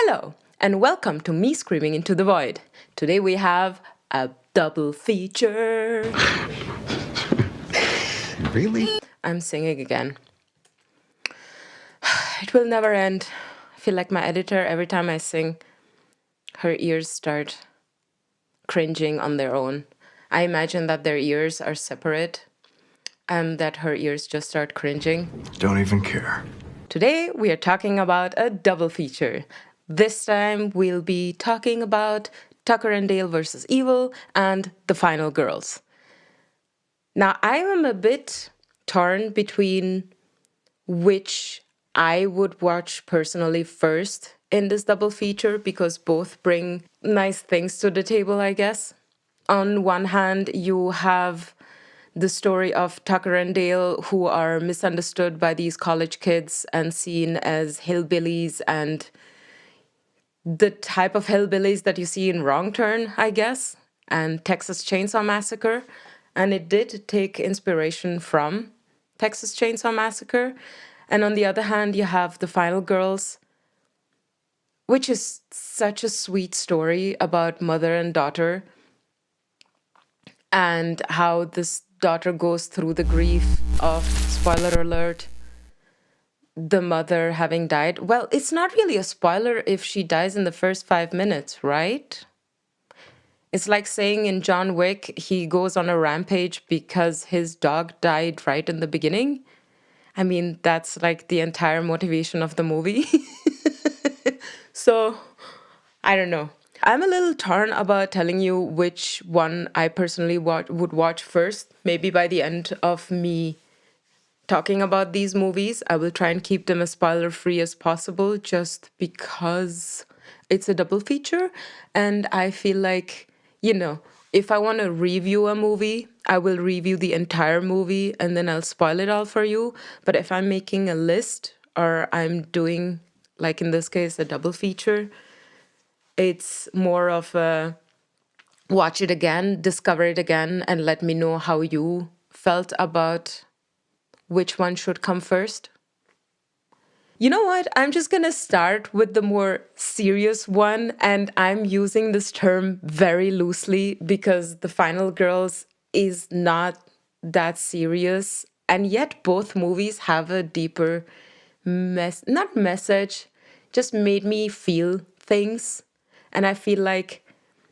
Hello, and welcome to Me Screaming into the Void. Today we have a double feature. Really? I'm singing again. It will never end. I feel like my editor, every time I sing, her ears start cringing on their own. I imagine that their ears are separate and that her ears just start cringing. Don't even care. Today we are talking about a double feature. This time we'll be talking about Tucker and Dale versus Evil and The Final Girls. Now I am a bit torn between which I would watch personally first in this double feature because both bring nice things to the table, I guess. On one hand, you have the story of Tucker and Dale, who are misunderstood by these college kids and seen as hillbillies and the type of hillbillies that you see in Wrong Turn, I guess, and Texas Chainsaw Massacre. And it did take inspiration from Texas Chainsaw Massacre. And on the other hand, you have The Final Girls, which is such a sweet story about mother and daughter and how this daughter goes through the grief of, spoiler alert, the mother having died. Well, it's not really a spoiler if she dies in the first 5 minutes, right? It's like saying in John Wick, he goes on a rampage because his dog died right in the beginning. I mean, that's like the entire motivation of the movie. So, I don't know. I'm a little torn about telling you which one I personally would watch first. Maybe by the end of me talking about these movies, I will try and keep them as spoiler-free as possible just because it's a double feature. And I feel like, if I want to review a movie, I will review the entire movie and then I'll spoil it all for you. But if I'm making a list or I'm doing, like in this case, a double feature, it's more of a watch it again, discover it again, and let me know how you felt about which one should come first. You know what? I'm just gonna start with the more serious one, and I'm using this term very loosely because The Final Girls is not that serious, and yet both movies have a deeper not message, just made me feel things. And I feel like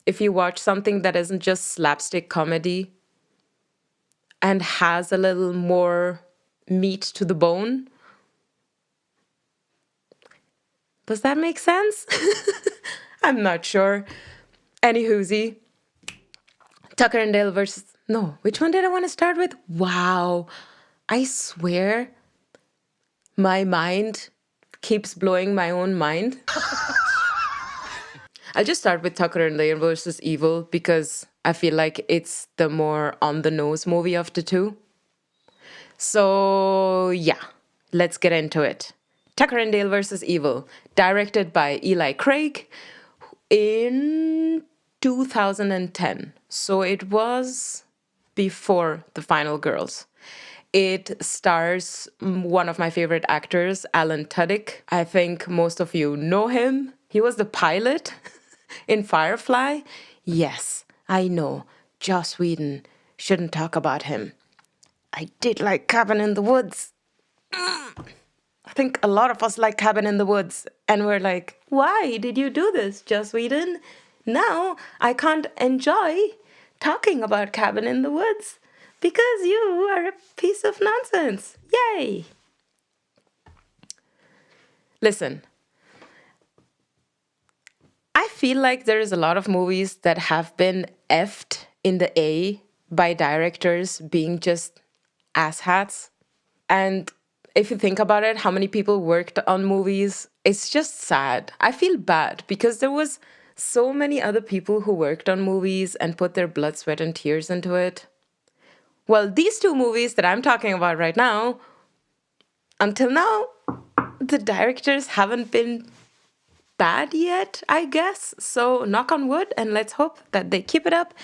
if you watch something that isn't just slapstick comedy and has a little more meat to the bone, does that make sense? I'm not sure. Anywhoosie, Tucker and Dale versus... No, which one did I want to start with? Wow, I swear my mind keeps blowing my own mind. I'll just start with Tucker and Dale versus Evil because I feel like it's the more on-the-nose movie of the two. So, yeah, let's get into it. Tucker and Dale vs. Evil, directed by Eli Craig in 2010. So it was before The Final Girls. It stars one of my favorite actors, Alan Tudyk. I think most of you know him. He was the pilot in Firefly. Yes, I know. Joss Whedon shouldn't talk about him. I did like Cabin in the Woods. I think a lot of us like Cabin in the Woods. And we're like, why did you do this, Joss Whedon? Now I can't enjoy talking about Cabin in the Woods because you are a piece of nonsense. Yay! Listen, I feel like there's a lot of movies that have been effed in the A by directors being just asshats. And if you think about it, how many people worked on movies, it's just sad. I feel bad because there was so many other people who worked on movies and put their blood, sweat, and tears into it. Well, these two movies that I'm talking about right now, until now, the directors haven't been bad yet, I guess. So knock on wood and let's hope that they keep it up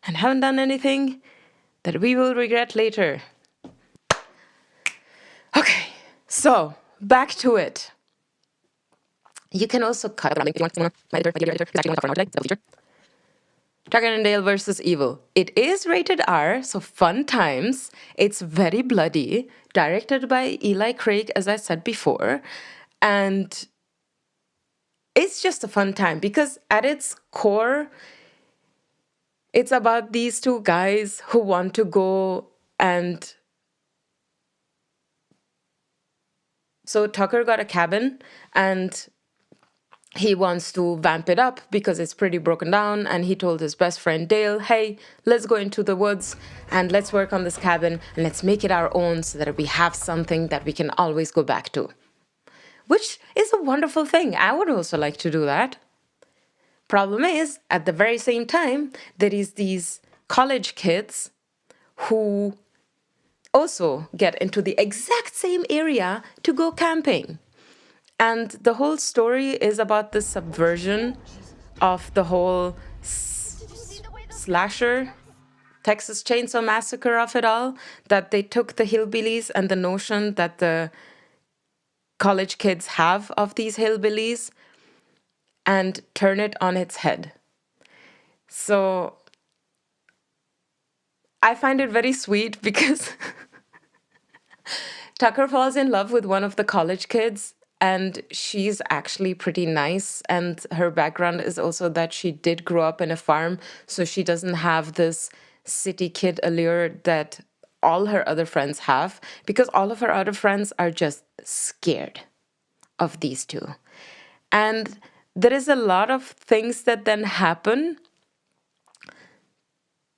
and haven't done anything that we will regret later. Okay, so back to it. You can also cut. If you want my editor, my dear editor, is actually on the cover now today. Double feature. Tucker and Dale versus Evil. It is rated R, so fun times. It's very bloody, directed by Eli Craig, as I said before. And it's just a fun time because at its core, it's about these two guys who want to go and. So Tucker got a cabin and he wants to vamp it up because it's pretty broken down. And he told his best friend Dale, hey, let's go into the woods and let's work on this cabin and let's make it our own so that we have something that we can always go back to. Which is a wonderful thing. I would also like to do that. Problem is, at the very same time, there is these college kids who also get into the exact same area to go camping. And the whole story is about the subversion of the whole slasher, Texas Chainsaw Massacre of it all, that they took the hillbillies and the notion that the college kids have of these hillbillies and turn it on its head. So I find it very sweet because Tucker falls in love with one of the college kids, and she's actually pretty nice. And her background is also that she did grow up in a farm, so she doesn't have this city kid allure that all her other friends have, because all of her other friends are just scared of these two. And there is a lot of things that then happen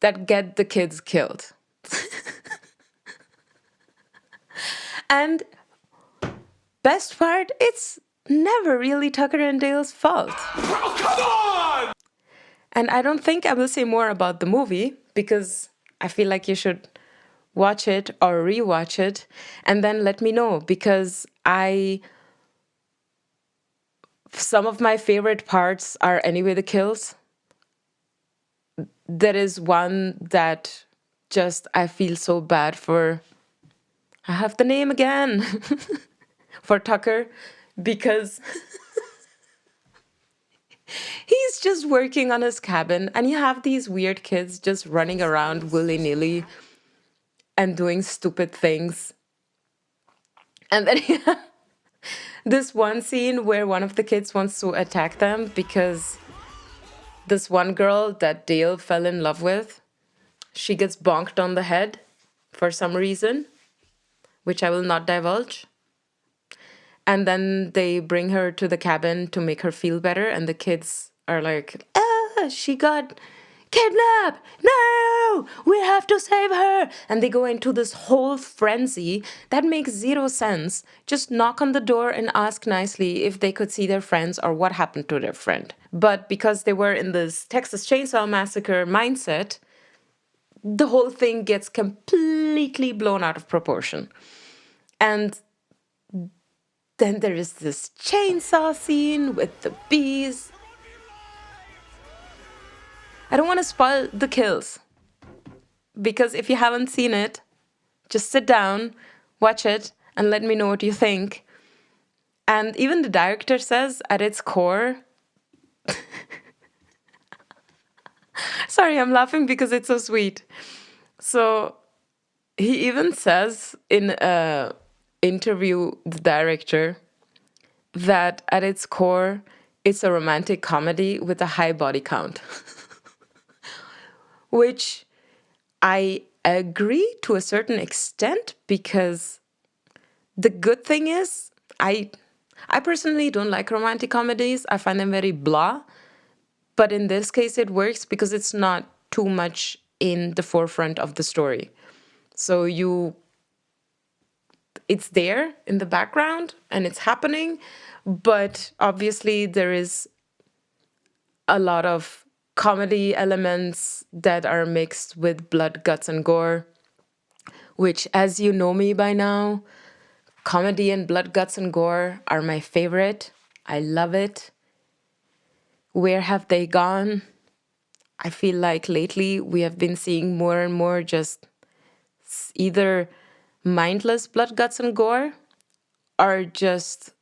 that get the kids killed. And best part, it's never really Tucker and Dale's fault. Oh, come on! And I don't think I will say more about the movie because I feel like you should watch it or rewatch it and then let me know, because some of my favorite parts are anyway the kills. There is one that just I feel so bad for. I have the name again. For Tucker, because he's just working on his cabin and you have these weird kids just running around willy-nilly and doing stupid things. And then you have this one scene where one of the kids wants to attack them because this one girl that Dale fell in love with, she gets bonked on the head for some reason, which I will not divulge. And then they bring her to the cabin to make her feel better. And the kids are like, she got kidnapped. No, we have to save her. And they go into this whole frenzy that makes zero sense. Just knock on the door and ask nicely if they could see their friends or what happened to their friend. But because they were in this Texas Chainsaw Massacre mindset, the whole thing gets completely blown out of proportion. And then there is this chainsaw scene with the bees. I don't want to spoil the kills, because if you haven't seen it, just sit down, watch it, and let me know what you think. And even the director says at its core, sorry, I'm laughing because it's so sweet. So he even says in a interview, the director, that at its core, it's a romantic comedy with a high body count. Which I agree to a certain extent, because the good thing is, I personally don't like romantic comedies. I find them very blah. But in this case, it works because it's not too much in the forefront of the story. So it's there in the background and it's happening, but obviously there is a lot of comedy elements that are mixed with blood, guts, and gore, which, as you know me by now, comedy and blood, guts, and gore are my favorite. I love it. Where have they gone? I feel like lately we have been seeing more and more just either mindless blood, guts, and gore, or just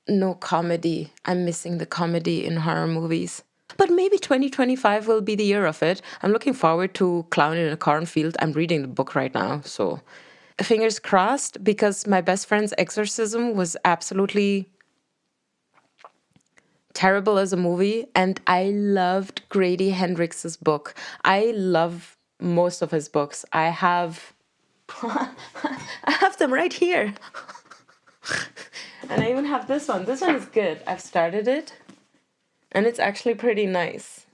no comedy. I'm missing the comedy in horror movies. But maybe 2025 will be the year of it. I'm looking forward to Clown in a Cornfield. I'm reading the book right now, so fingers crossed, because my best friend's exorcism was absolutely terrible as a movie, and I loved Grady Hendrix's book. I love most of his books. I have I have them right here. And I even have this one. This one is good. I've started it, and it's actually pretty nice.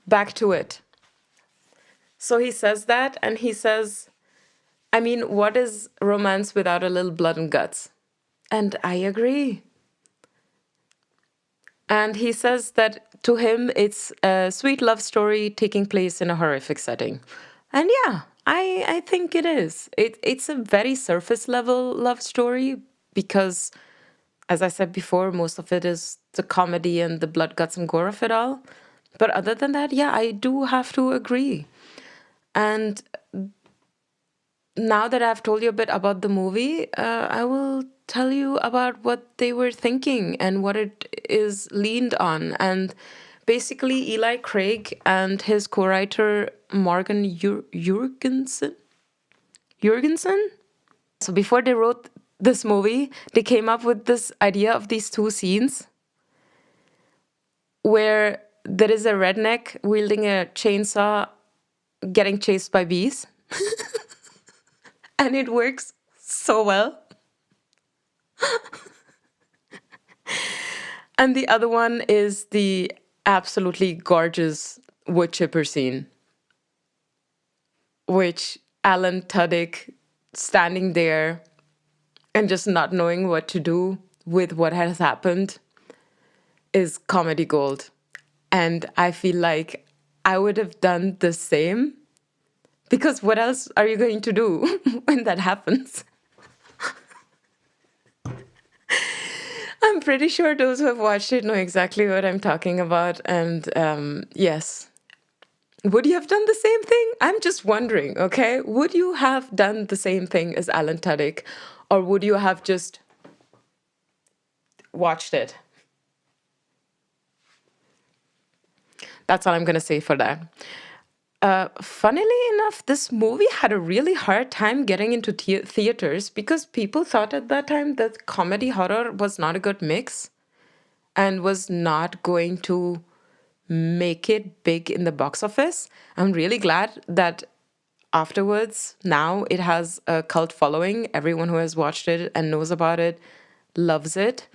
Back to it. So he says that, and he says, I mean, what is romance without a little blood and guts? And I agree. And he says that to him, it's a sweet love story taking place in a horrific setting. And yeah, I think it is. It's a very surface level love story because, as I said before, most of it is the comedy and the blood, guts, and gore of it all. But other than that, yeah, I do have to agree. And now that I've told you a bit about the movie, I will tell you about what they were thinking and what it is leaned on. And basically, Eli Craig and his co-writer Morgan Jurgensen. So before they wrote this movie, they came up with this idea of these two scenes where there is a redneck wielding a chainsaw getting chased by bees. And it works so well. And the other one is the absolutely gorgeous wood chipper scene, which Alan Tudyk standing there and just not knowing what to do with what has happened is comedy gold. And I feel like I would have done the same, because what else are you going to do when that happens? I'm pretty sure those who have watched it know exactly what I'm talking about. And yes, would you have done the same thing? I'm just wondering, okay? Would you have done the same thing as Alan Tudyk? Or would you have just watched it? That's all I'm going to say for that. Funnily enough, this movie had a really hard time getting into theaters because people thought at that time that comedy horror was not a good mix and was not going to make it big in the box office. I'm really glad that afterwards, now it has a cult following. Everyone who has watched it and knows about it loves it.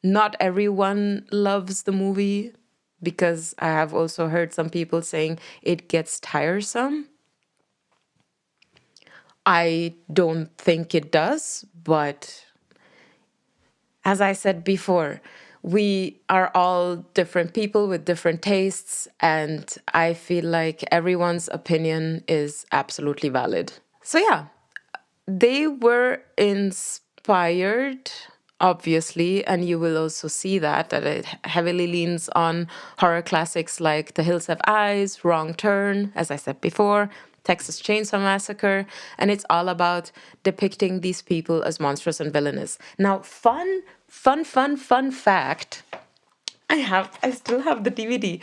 Not everyone loves the movie, because I have also heard some people saying it gets tiresome. I don't think it does, but as I said before, we are all different people with different tastes, and I feel like everyone's opinion is absolutely valid. So yeah, they were inspired, obviously, and you will also see that it heavily leans on horror classics like The Hills Have Eyes, Wrong Turn, as I said before, Texas Chainsaw Massacre, and it's all about depicting these people as monstrous and villainous. Now, fun fact. I still have the DVD.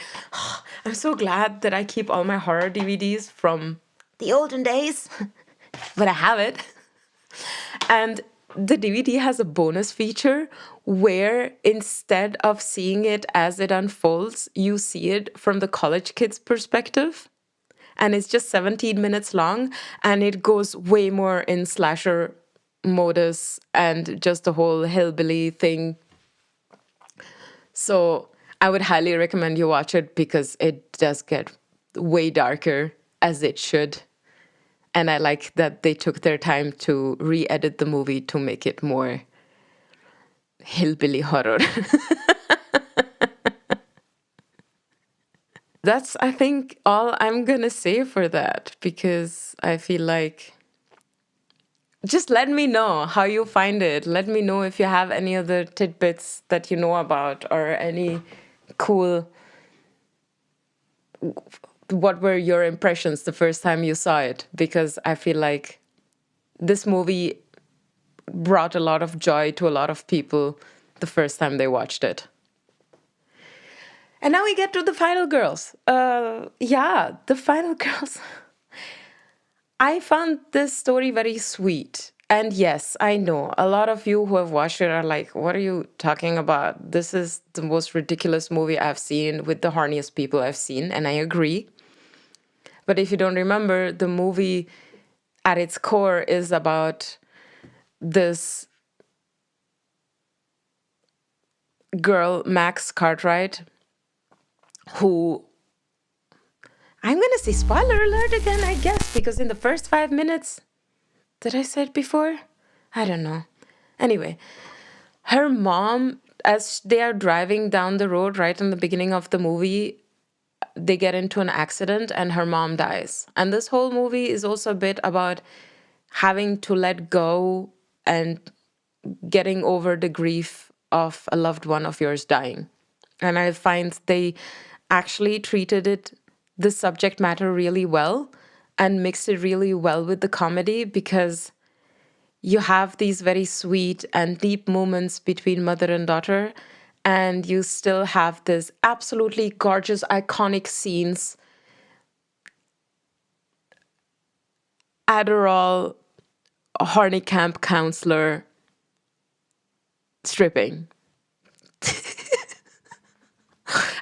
I'm so glad that I keep all my horror DVDs from the olden days, but I have it. And the DVD has a bonus feature where instead of seeing it as it unfolds, you see it from the college kid's perspective. And it's just 17 minutes long, and it goes way more in slasher modus and just the whole hillbilly thing. So I would highly recommend you watch it because it does get way darker, as it should. And I like that they took their time to re-edit the movie to make it more hillbilly horror. That's, I think, all I'm gonna say for that, because I feel like just let me know how you find it. Let me know if you have any other tidbits that you know about, or any cool, what were your impressions the first time you saw it? Because I feel like this movie brought a lot of joy to a lot of people the first time they watched it. And now we get to the final girls. Yeah, the final girls. I found this story very sweet. And yes, I know a lot of you who have watched it are like, what are you talking about? This is the most ridiculous movie I've seen with the horniest people I've seen. And I agree. But if you don't remember, the movie at its core is about this girl, Max Cartwright, who, I'm going to say spoiler alert again, I guess, because in the first 5 minutes, did I say it before? I don't know. Anyway, her mom, as they are driving down the road right in the beginning of the movie, they get into an accident and her mom dies. And this whole movie is also a bit about having to let go and getting over the grief of a loved one of yours dying. And I find they actually treated the subject matter really well and mixed it really well with the comedy, because you have these very sweet and deep moments between mother and daughter, and you still have this absolutely gorgeous, iconic scenes. Adderall, horny camp counselor, stripping.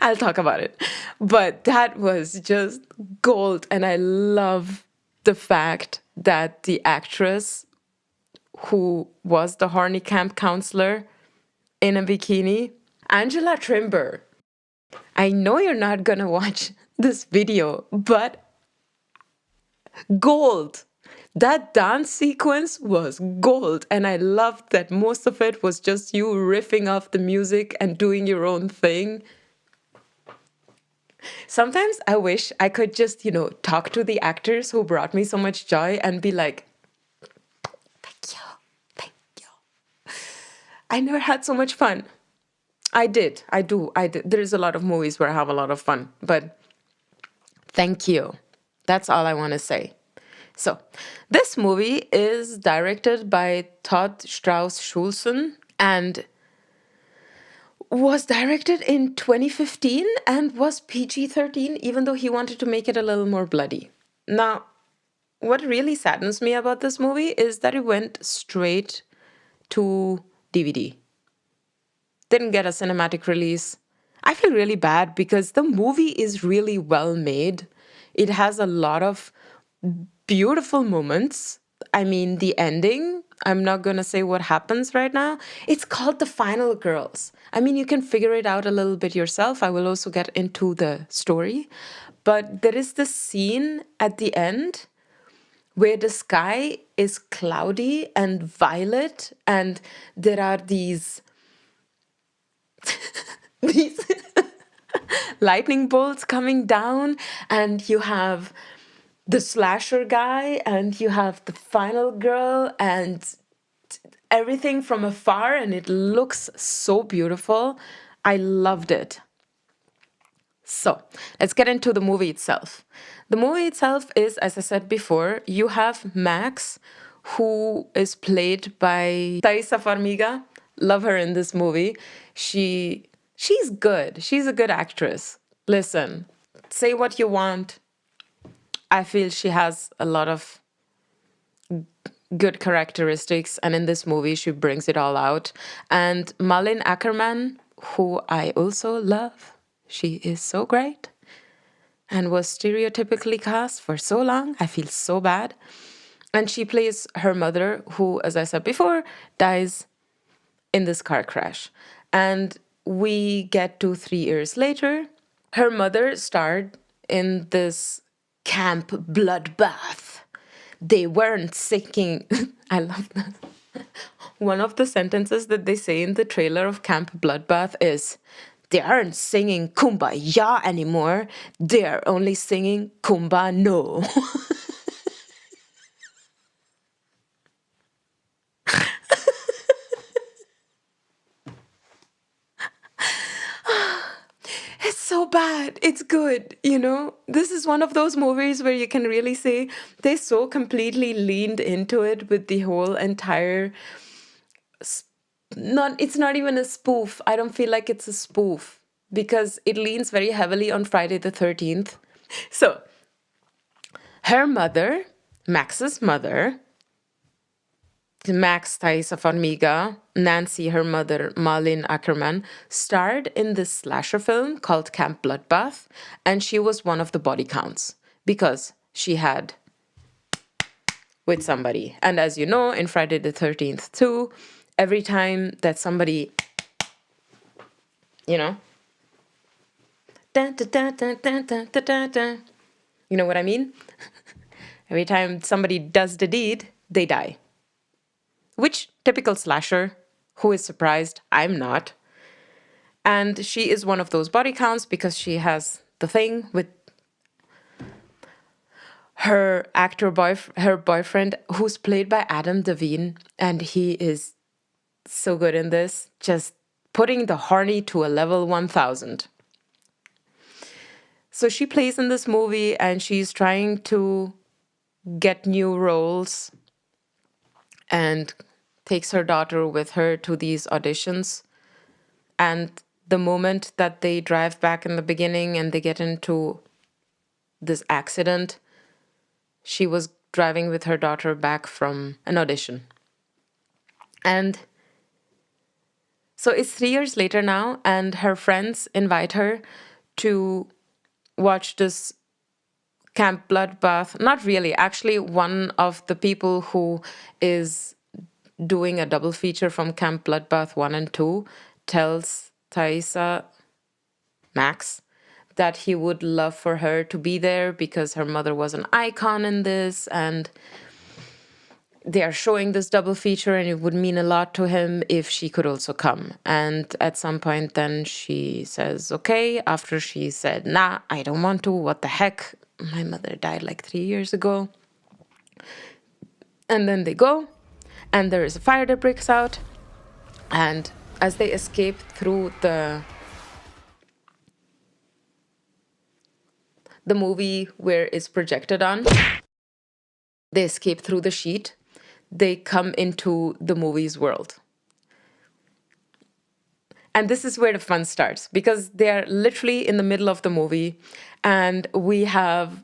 I'll talk about it. But that was just gold. And I love the fact that the actress who was the horny camp counselor in a bikini, Angela Trimber. I know you're not going to watch this video, but gold. That dance sequence was gold. And I loved that most of it was just you riffing off the music and doing your own thing. Sometimes I wish I could just, talk to the actors who brought me so much joy and be like, thank you, thank you. I never had so much fun. I did. I did. There's a lot of movies where I have a lot of fun, but thank you. That's all I want to say. So, this movie is directed by Todd Strauss-Schulson and was directed in 2015 and was PG-13, even though he wanted to make it a little more bloody. Now, what really saddens me about this movie is that it went straight to DVD. Didn't get a cinematic release. I feel really bad because the movie is really well made. It has a lot of beautiful moments. I mean, the ending, I'm not going to say what happens right now. It's called The Final Girls. I mean, you can figure it out a little bit yourself. I will also get into the story. But there is this scene at the end where the sky is cloudy and violet, and there are these these lightning bolts coming down, and you have the slasher guy and you have the final girl and everything from afar, and it looks so beautiful. I loved it. So let's get into the movie itself. The movie itself is, as I said before, you have Max, who is played by Thaisa Farmiga. Love her in this movie. She's good. She's a good actress. Listen, say what you want. I feel she has a lot of good characteristics, and in this movie she brings it all out. And Malin Ackerman, who I also love, she is so great and was stereotypically cast for so long. I feel so bad. And she plays her mother, who, as I said before, dies in this car crash. And we get to 3 years later. Her mother starred in this camp bloodbath. They weren't singing. I love that. One of the sentences that they say in the trailer of Camp Bloodbath is, they aren't singing Kumbaya anymore. They're only singing Kumba No. It's so bad. It's good, This is one of those movies where you can really say they so completely leaned into it with the whole entire not, it's not even a spoof. I don't feel like it's a spoof because it leans very heavily on Friday the 13th. So her mother, Max's mother, Max Thaisa Farmiga, Nancy, her mother, Malin Ackerman, starred in this slasher film called Camp Bloodbath, and she was one of the body counts because she had with somebody. And as you know, in Friday the 13th too, every time that somebody, you know, dun, dun, dun, dun, dun, dun, dun, dun, dun, you know what I mean? Every time somebody does the deed, they die. Which typical slasher, who is surprised? I'm not. And she is one of those body counts because she has the thing with her her boyfriend, who's played by Adam Devine, and he is so good in this, just putting the horny to a level 1000. So she plays in this movie and she's trying to get new roles and takes her daughter with her to these auditions. And the moment that they drive back in the beginning and they get into this accident, she was driving with her daughter back from an audition. And so it's 3 years later now, and her friends invite her to watch this Camp Bloodbath. Not really. Actually, one of the people who is doing a double feature from Camp Bloodbath 1 and 2 tells Thaisa, Max, that he would love for her to be there because her mother was an icon in this, and they are showing this double feature and it would mean a lot to him if she could also come. And at some point then she says, okay, after she said, nah, I don't want to, what the heck, my mother died like 3 years ago. And then they go, and there is a fire that breaks out, and as they escape through the movie where it's projected on, they escape through the sheet, they come into the movie's world. And this is where the fun starts because they're literally in the middle of the movie and we have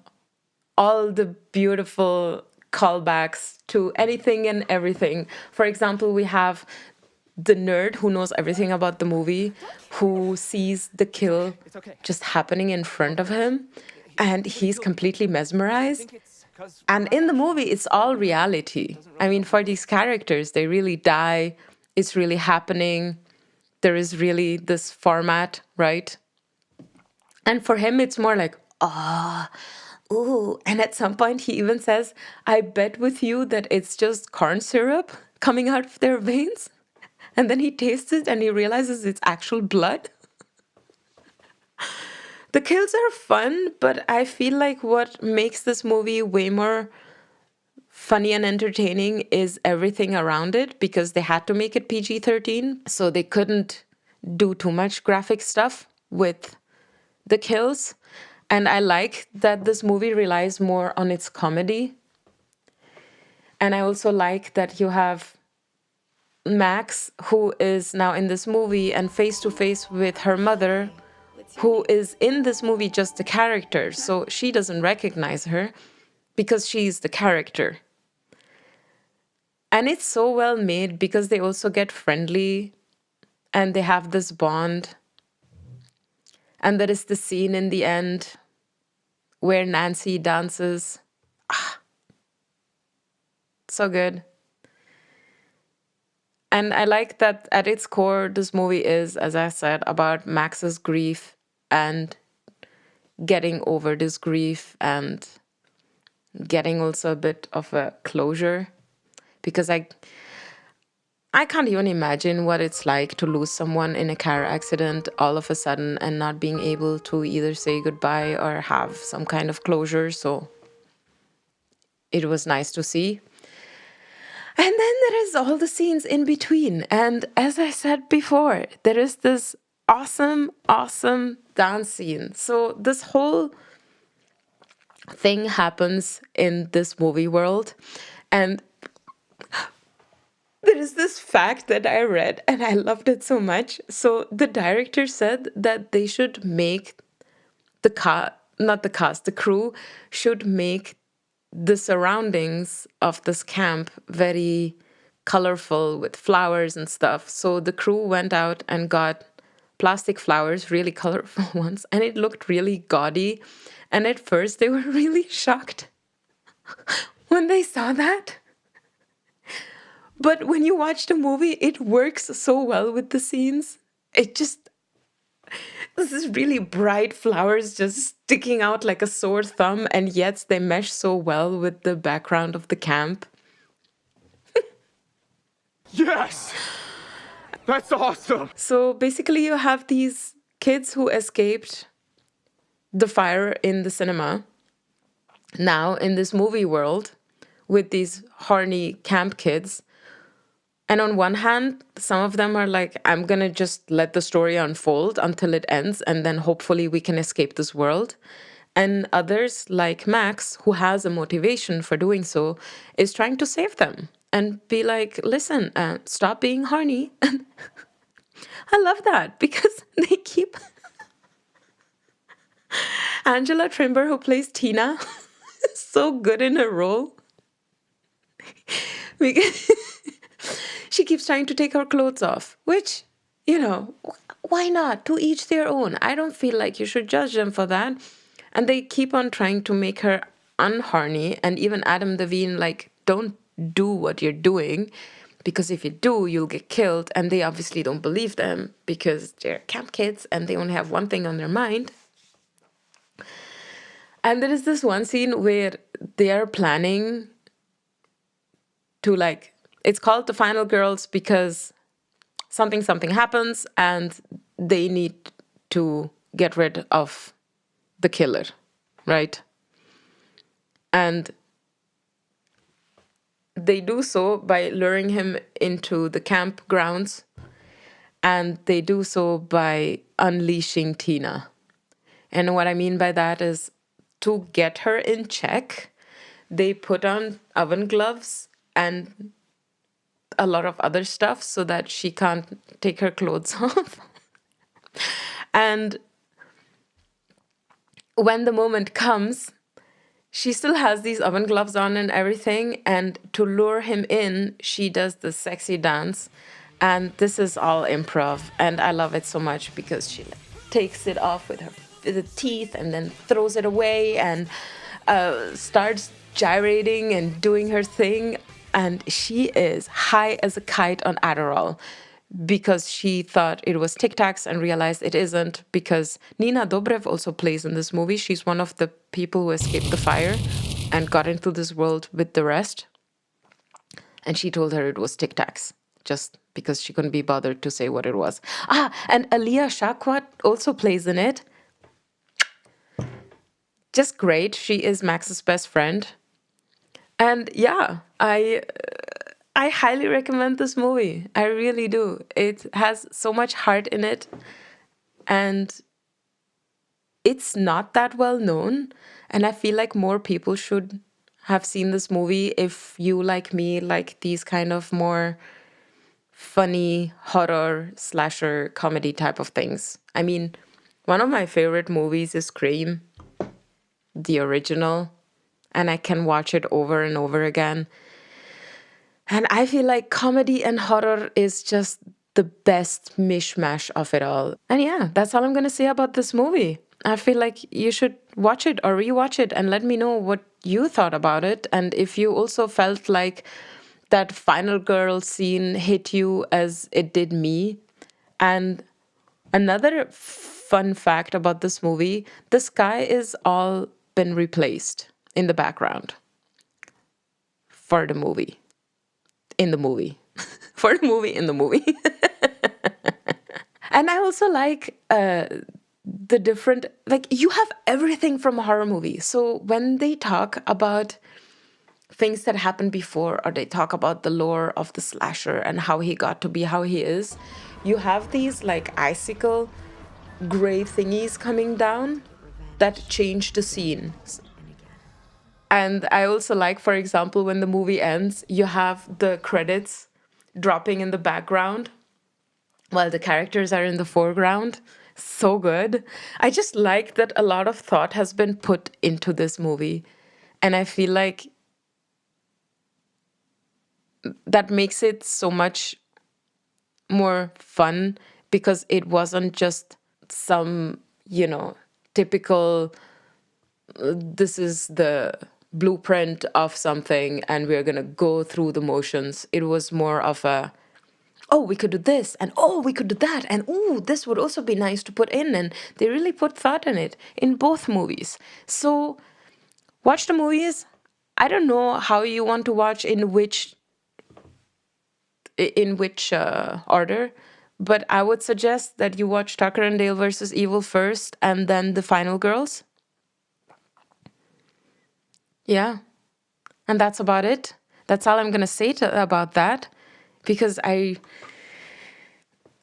all the beautiful callbacks to anything and everything. For example, we have the nerd who knows everything about the movie, who sees the kill just happening in front of him, and he's completely mesmerized. And in the movie, it's all reality. I mean, for these characters, they really die. It's really happening. There is really this format, right? And for him, it's more like, ah, ooh. And at some point, he even says, I bet with you that it's just corn syrup coming out of their veins. And then he tastes it and he realizes it's actual blood. The kills are fun, but I feel like what makes this movie way more funny and entertaining is everything around it because they had to make it PG-13, so they couldn't do too much graphic stuff with the kills. And I like that this movie relies more on its comedy. And I also like that you have Max, who is now in this movie and face to face with her mother, who is in this movie just a character. So she doesn't recognize her because she's the character. And it's so well made because they also get friendly and they have this bond. And there is the scene in the end where Nancy dances. Ah, so good. And I like that at its core, this movie is, as I said, about Max's grief and getting over this grief and getting also a bit of a closure. Because I can't even imagine what it's like to lose someone in a car accident all of a sudden and not being able to either say goodbye or have some kind of closure. So it was nice to see. And then there is all the scenes in between. And as I said before, there is this awesome, awesome dance scene. So this whole thing happens in this movie world. And There is this fact that I read and I loved it so much. So the director said that they should make not the cast, the crew should make the surroundings of this camp very colorful with flowers and stuff. So the crew went out and got plastic flowers, really colorful ones, and it looked really gaudy. And at first they were really shocked when they saw that. But when you watch the movie, it works so well with the scenes. It just, this is really bright flowers just sticking out like a sore thumb, and yet they mesh so well with the background of the camp. Yes! That's awesome! So basically, you have these kids who escaped the fire in the cinema now in this movie world with these horny camp kids. And on one hand, some of them are like, I'm gonna just let the story unfold until it ends, and then hopefully we can escape this world. And others, like Max, who has a motivation for doing so, is trying to save them and be like, listen, stop being horny. And I love that because they keep Angela Trimber, who plays Tina, is so good in her role. Because she keeps trying to take her clothes off, which, why not? To each their own. I don't feel like you should judge them for that. And they keep on trying to make her unhorny. And even Adam Devine, like, don't do what you're doing. Because if you do, you'll get killed. And they obviously don't believe them because they're camp kids and they only have one thing on their mind. And there is this one scene where they are planning to, like, it's called The Final Girls because something happens and they need to get rid of the killer, right? And they do so by luring him into the campgrounds, and they do so by unleashing Tina. And what I mean by that is, to get her in check, they put on oven gloves and a lot of other stuff so that she can't take her clothes off. And when the moment comes, she still has these oven gloves on and everything. And to lure him in, she does the sexy dance. And this is all improv. And I love it so much because she takes it off with the teeth and then throws it away and starts gyrating and doing her thing. And she is high as a kite on Adderall because she thought it was Tic Tacs and realized it isn't, because Nina Dobrev also plays in this movie. She's one of the people who escaped the fire and got into this world with the rest. And she told her it was Tic Tacs just because she couldn't be bothered to say what it was. And Aliyah Shawkat also plays in it. Just great. She is Max's best friend. And yeah, I highly recommend this movie. I really do. It has so much heart in it. And it's not that well known. And I feel like more people should have seen this movie if you, like me, like these kind of more funny horror slasher comedy type of things. I mean, one of my favorite movies is Scream, the original, and I can watch it over and over again. And I feel like comedy and horror is just the best mishmash of it all. And yeah, that's all I'm going to say about this movie. I feel like you should watch it or rewatch it and let me know what you thought about it. And if you also felt like that final girl scene hit you as it did me. And another fun fact about this movie, the sky is all been replaced in the background for the movie. In the movie. For the movie, in the movie. And I also like the different, like, you have everything from a horror movie. So when they talk about things that happened before, or they talk about the lore of the slasher and how he got to be how he is, you have these like icicle gray thingies coming down that change the scene. And I also like, for example, when the movie ends, you have the credits dropping in the background while the characters are in the foreground. So good. I just like that a lot of thought has been put into this movie. And I feel like that makes it so much more fun because it wasn't just some, typical, this is the blueprint of something and we're going to go through the motions. It was more of a, oh, we could do this, and oh, we could do that, and oh, this would also be nice to put in. And they really put thought in it in both movies. So watch the movies. I don't know how you want to watch in which order, but I would suggest that you watch Tucker and Dale versus Evil first, and then The Final Girls. Yeah, and that's about it. That's all I'm gonna say about that, because I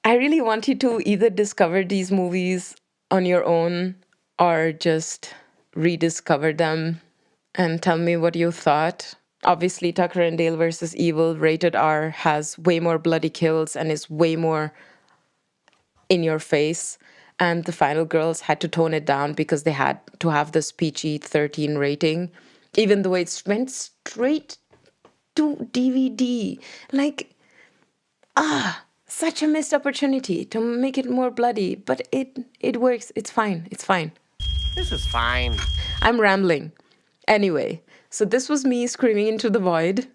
really want you to either discover these movies on your own or just rediscover them and tell me what you thought. Obviously, Tucker and Dale versus Evil, rated R, has way more bloody kills and is way more in your face. And The Final Girls had to tone it down because they had to have this PG-13 rating, even though it went straight to DVD. Like, such a missed opportunity to make it more bloody, but it works. It's fine. It's fine. This is fine. I'm rambling. Anyway, so this was me screaming into the void.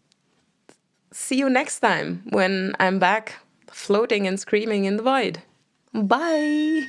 See you next time when I'm back floating and screaming in the void. Bye.